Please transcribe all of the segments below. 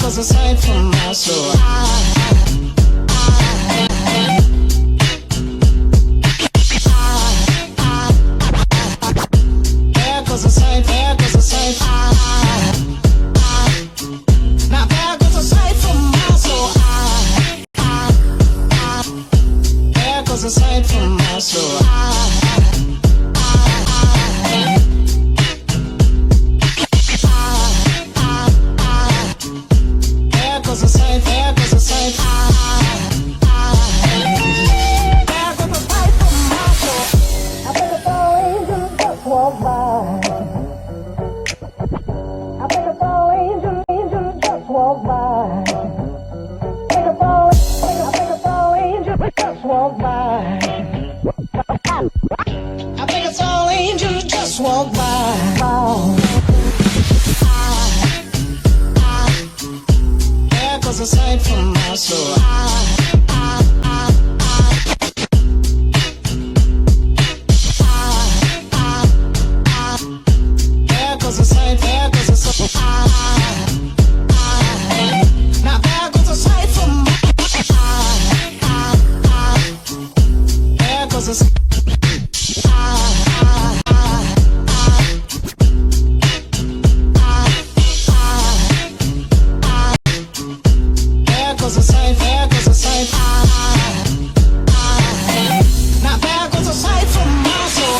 goes a sight from my soul. There goes a sight, there goes a sight. Now there goes a sight from my soul. There goes a sight from my soul. There goes a sight, there goes a sight. There goes a sight from my soul. I think it's all angels just walk by. I think it's all angels just walk by. I think it's all angels just walk by. I think it's all angels just walk by. There goes a sight from my soul. There goes a sight, there goes a sight. Now there goes a sight from my there goes a sight. There goes a sight, there goes a sight. Now there goes a sight from my soul.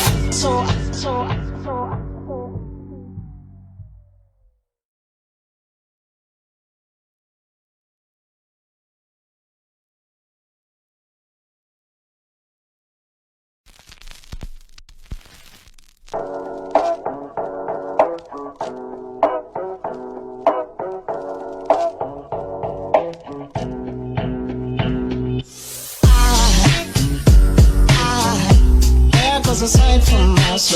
There goes a sight from my soul.